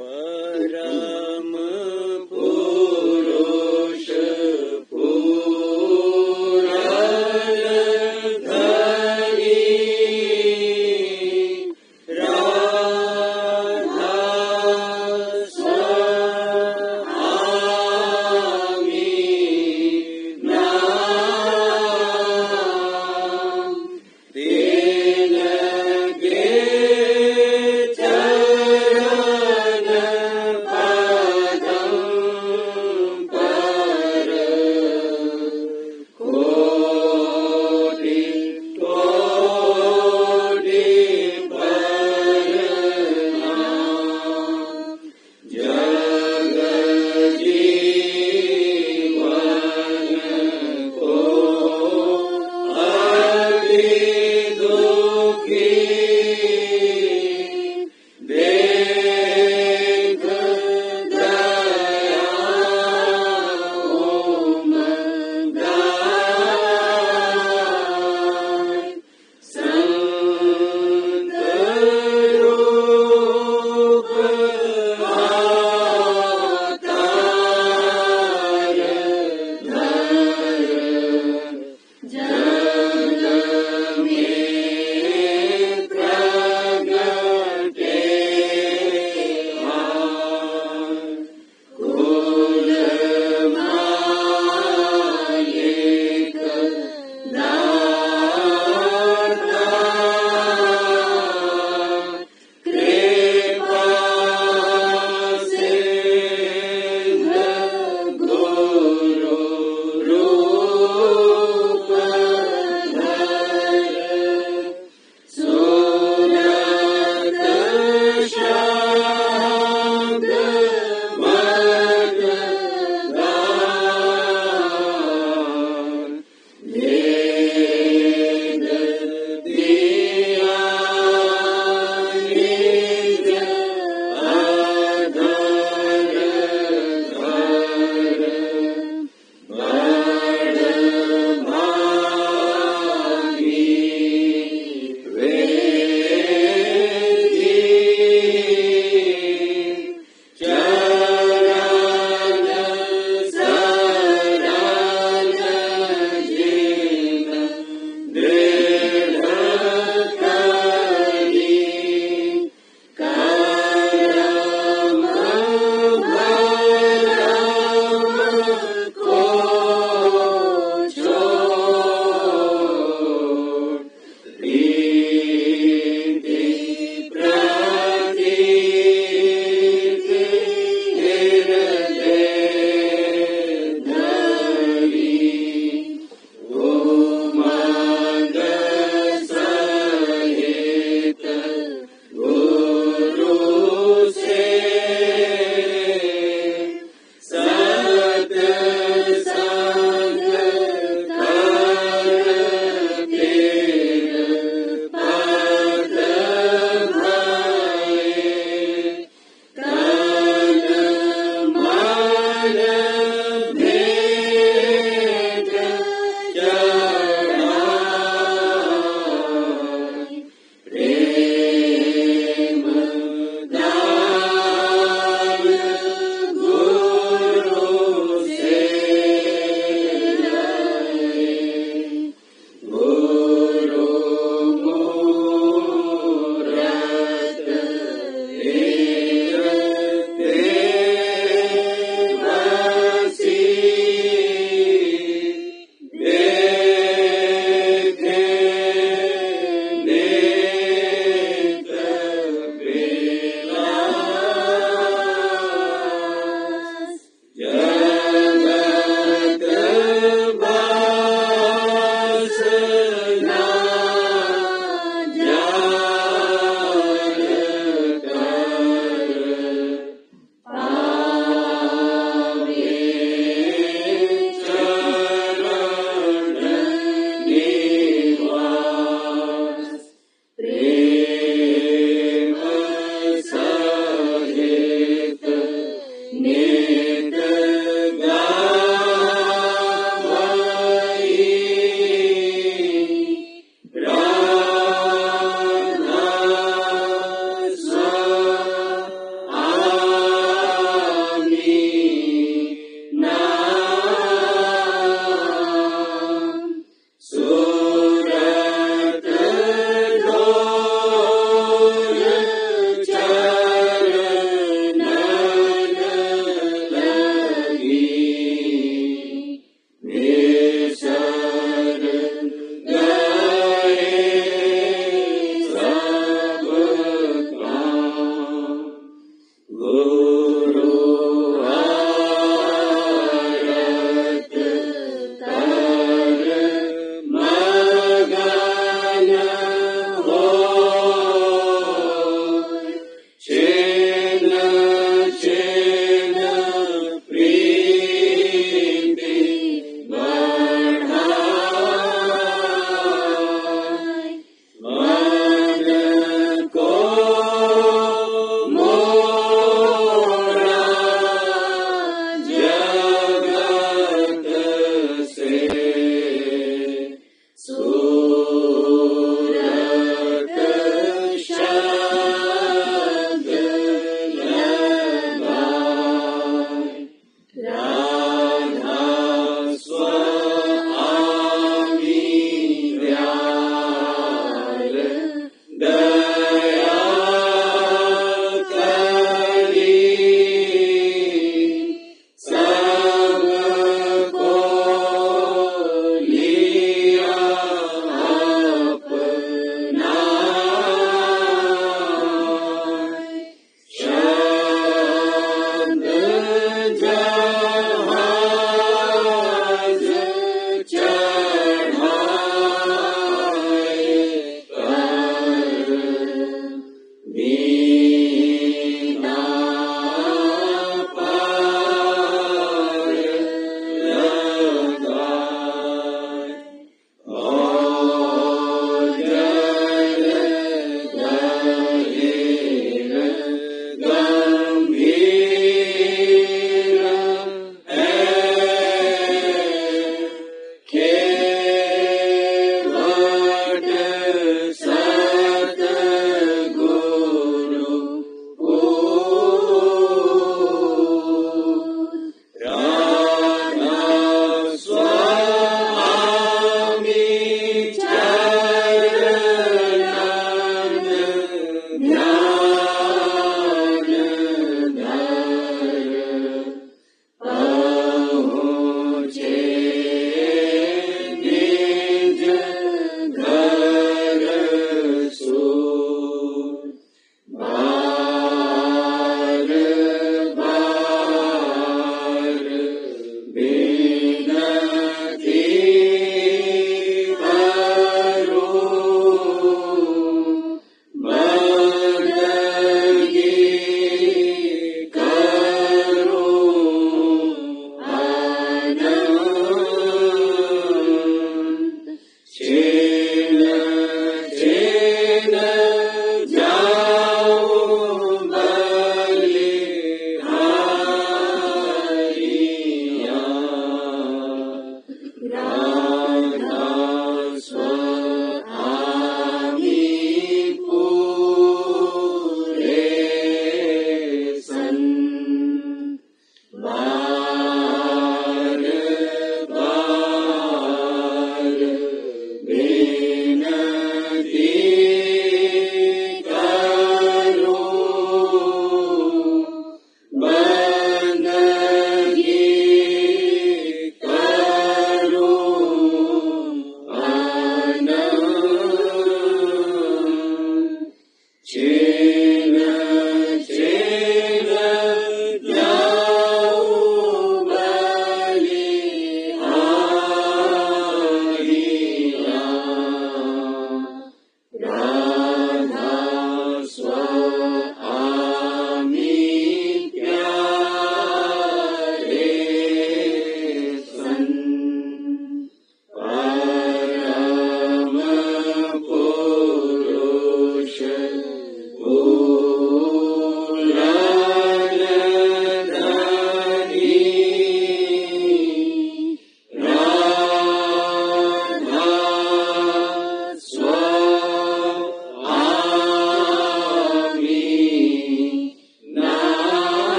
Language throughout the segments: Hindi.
परम पुरुष पूरन धरी राधा स्वामी नाम तिनके चरण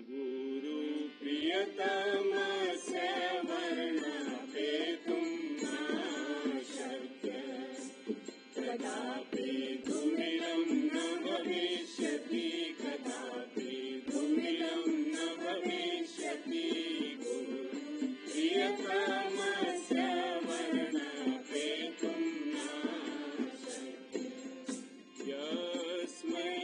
गुरु प्रियतम सवर्ण पेतुं न शक्य कदापि धूमिलं न भविष्यति कदापि धूमिलं न भविष्यति गुरु प्रियतम सवर्ण पेतुं न शक्य यस्मै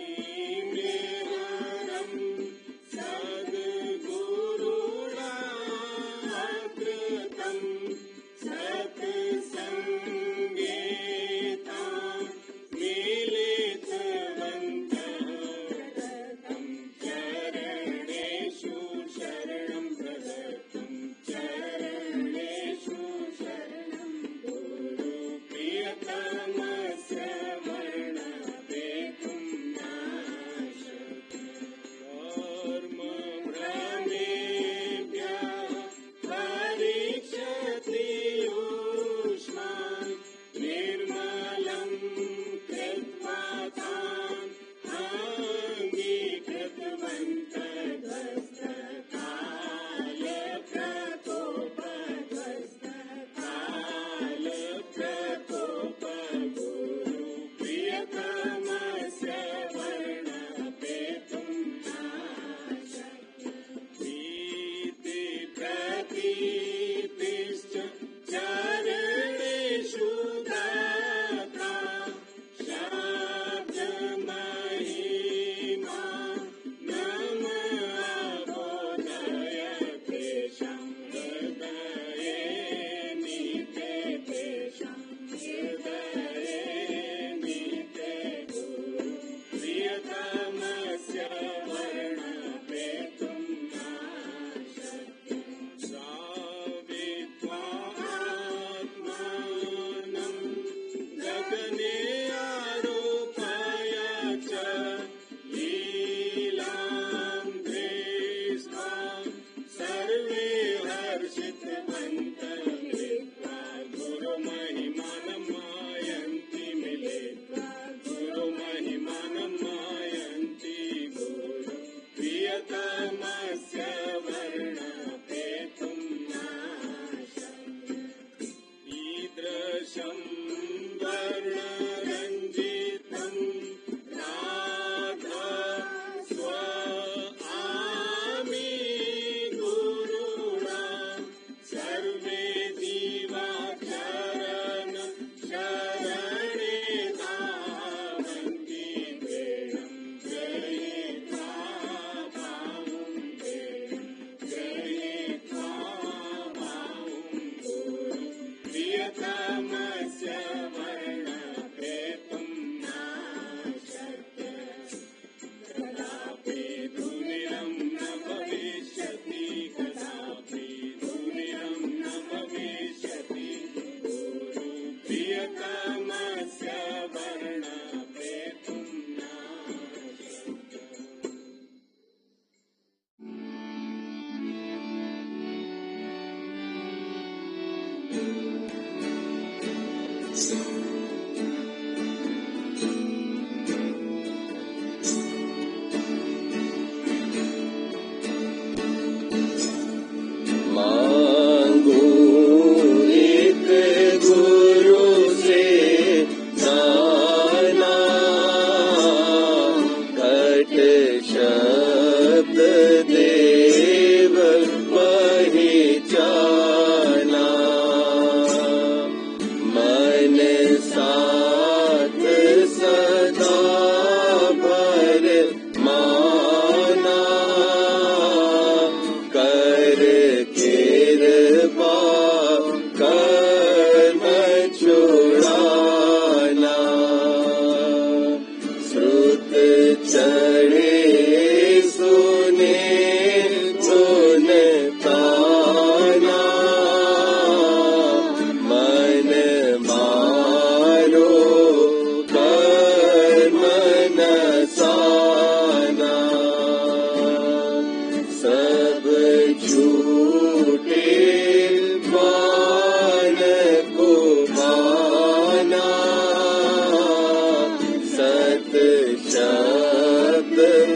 शब्द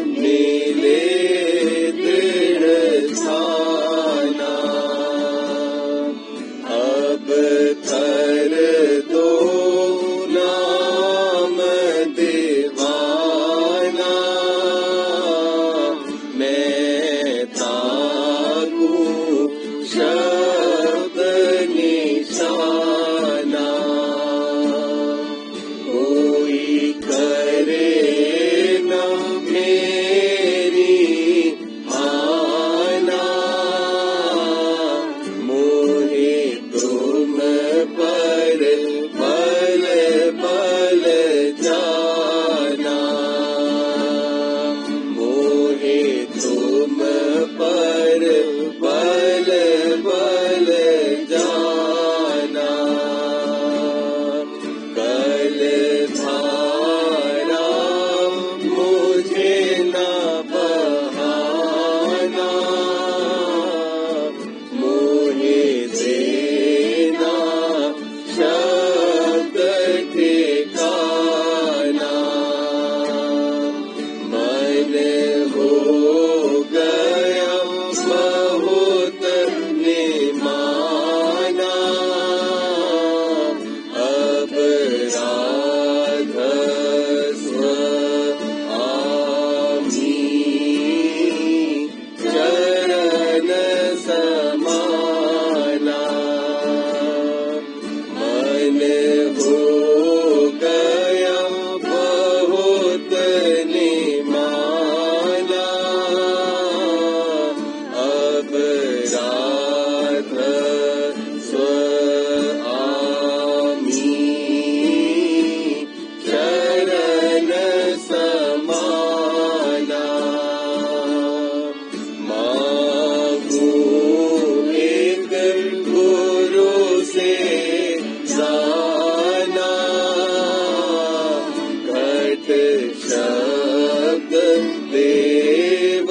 देव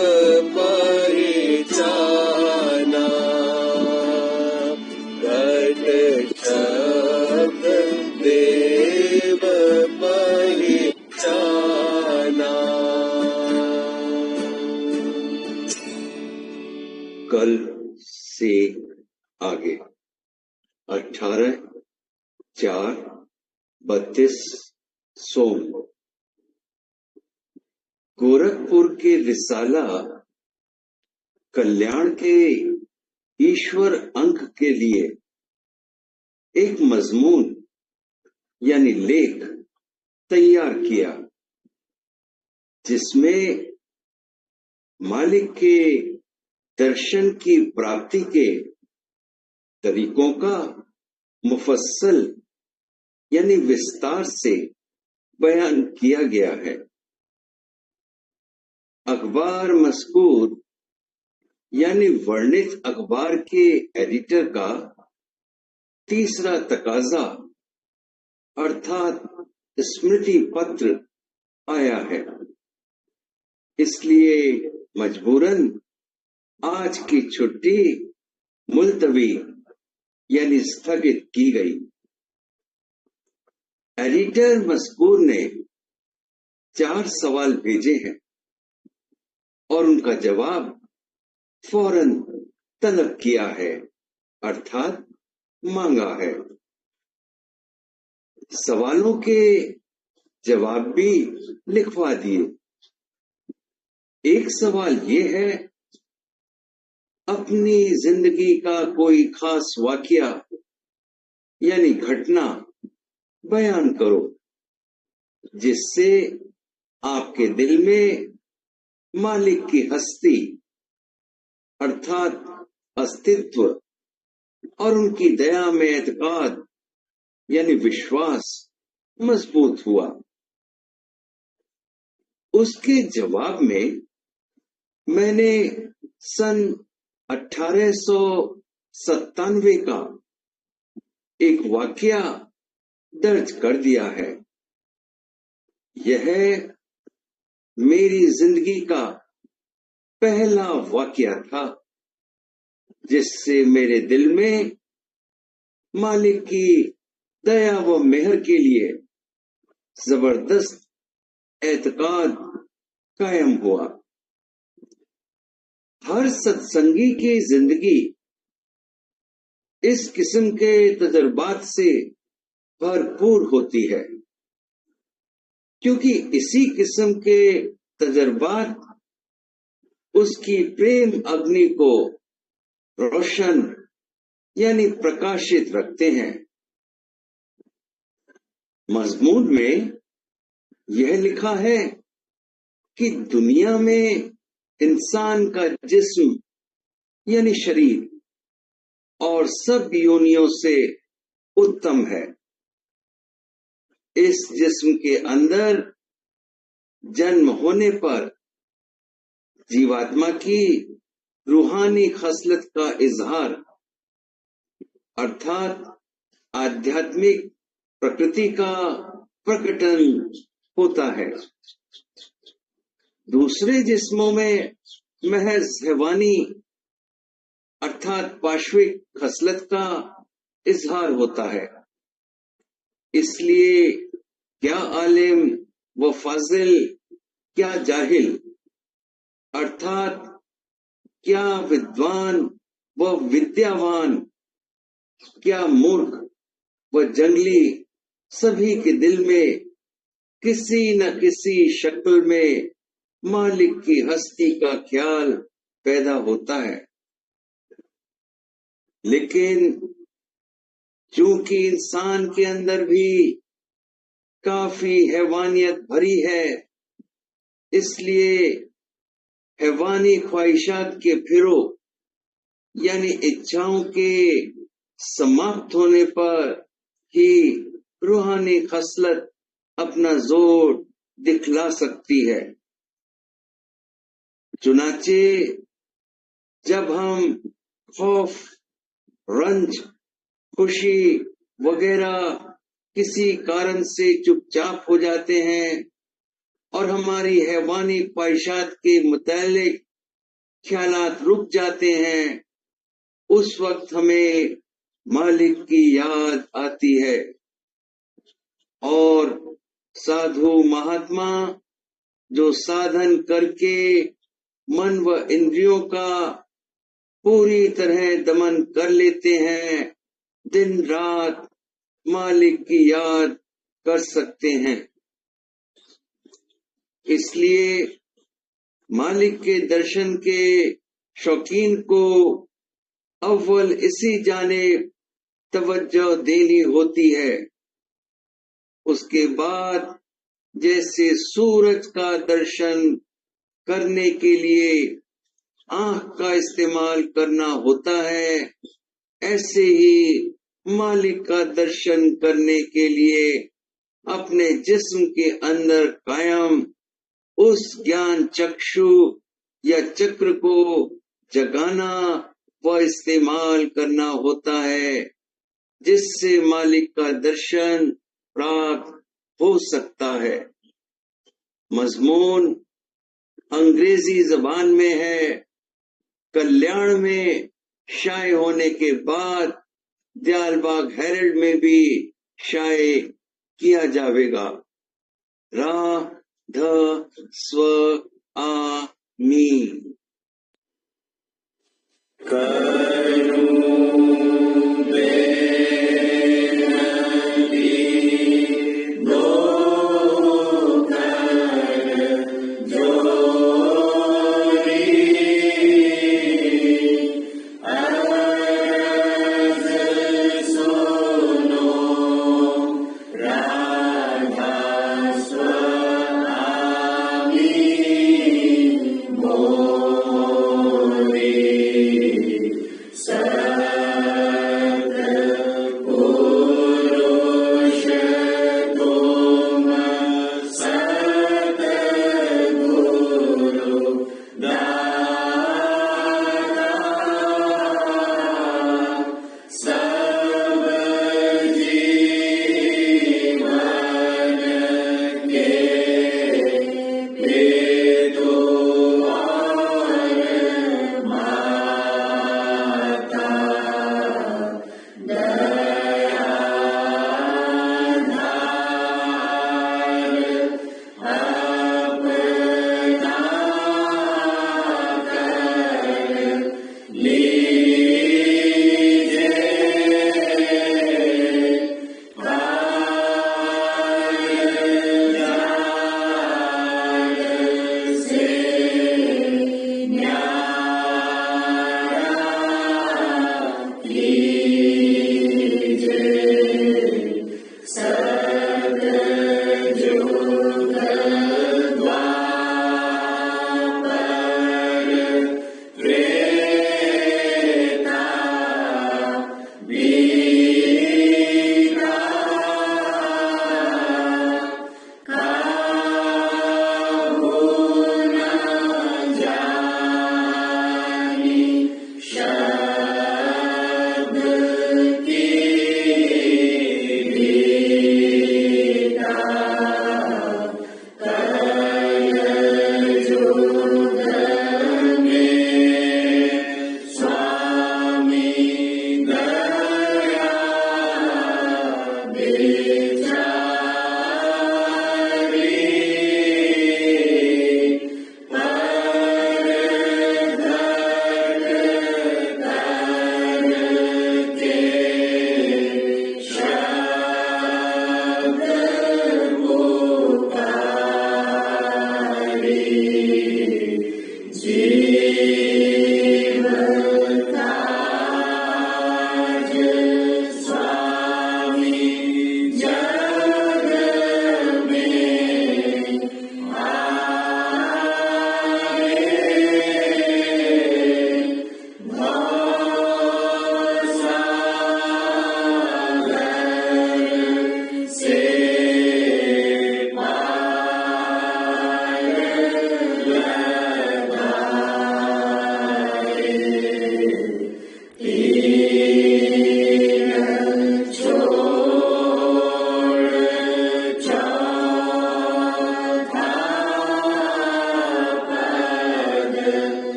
पहचाना, घट शब्द देव पहचाना। कल से आगे 18/4/32 सोम, गोरखपुर के रिसाला कल्याण के ईश्वर अंक के लिए एक मजमून यानी लेख तैयार किया, जिसमें मालिक के दर्शन की प्राप्ति के तरीकों का मुफस्सल यानी विस्तार से बयान किया गया है। अखबार मज़कूर यानी वर्णित अखबार के एडिटर का तीसरा तकाजा अर्थात स्मृति पत्र आया है, इसलिए मजबूरन आज की छुट्टी मुलतवी यानी स्थगित की गई। एडिटर मज़कूर ने 4 सवाल भेजे हैं और उनका जवाब फौरन तलब किया है, अर्थात मांगा है। सवालों के जवाब भी लिखवा दिए। एक सवाल ये है, अपनी जिंदगी का कोई खास वाकया यानी घटना बयान करो, जिससे आपके दिल में मालिक की हस्ती अर्थात अस्तित्व और उनकी दया में एतकाद यानी विश्वास मजबूत हुआ। उसके जवाब में मैंने सन 1897 का एक वाकया दर्ज कर दिया है। यह मेरी जिंदगी का पहला वाकया था, जिससे मेरे दिल में मालिक की दया व मेहर के लिए जबरदस्त एतकाद कायम हुआ। हर सत्संगी की जिंदगी इस किस्म के तजर्बात से भरपूर होती है, क्योंकि इसी किस्म के तजर्बात उसकी प्रेम अग्नि को रोशन यानी प्रकाशित रखते हैं। मजमून में यह लिखा है कि दुनिया में इंसान का जिस्म यानी शरीर और सब योनियों से उत्तम है। इस जिस्म के अंदर जन्म होने पर जीवात्मा की रूहानी खसलत का इजहार अर्थात आध्यात्मिक प्रकृति का प्रकटन होता है। दूसरे जिस्मों में महज हैवानी अर्थात पाश्विक खसलत का इजहार होता है। इसलिए क्या आलिम व फाजिल, क्या जाहिल अर्थात क्या विद्वान व विद्यावान, क्या मूर्ख व जंगली, सभी के दिल में किसी न किसी शक्ल में मालिक की हस्ती का ख्याल पैदा होता है। लेकिन चूंकि इंसान के अंदर भी काफी हैवानियत भरी है, इसलिए हैवानी ख्वाहिशात के फिरो यानी इच्छाओं के समाप्त होने पर ही रूहानी खसलत अपना जोर दिखला सकती है। चुनाचे जब हम खौफ, रंज, खुशी वगैरह किसी कारण से चुपचाप हो जाते हैं, और हमारी हैवानी ख्वाहिशात के मुतालिक ख्यालात रुक जाते हैं, उस वक्त हमें मालिक की याद आती है। और साधु महात्मा जो साधन करके मन व इंद्रियों का पूरी तरह दमन कर लेते हैं, दिन रात मालिक की याद कर सकते हैं। इसलिए मालिक के दर्शन के शौकीन को अव्वल इसी जानिब तवज्जो देनी होती है। उसके बाद जैसे सूरज का दर्शन करने के लिए आंख का इस्तेमाल करना होता है, ऐसे ही मालिक का दर्शन करने के लिए अपने जिस्म के अंदर कायम उस ज्ञान चक्षु या चक्र को जगाना व इस्तेमाल करना होता है, जिससे मालिक का दर्शन प्राप्त हो सकता है। मजमून अंग्रेजी जबान में है, कल्याण में शाये होने के बाद दयालबाग हेरल्ड में भी शाये किया जाएगा। रा ध स्व आ मी।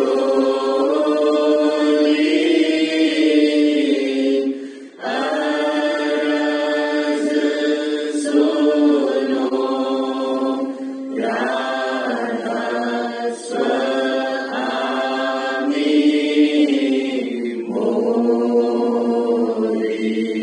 हरिओम।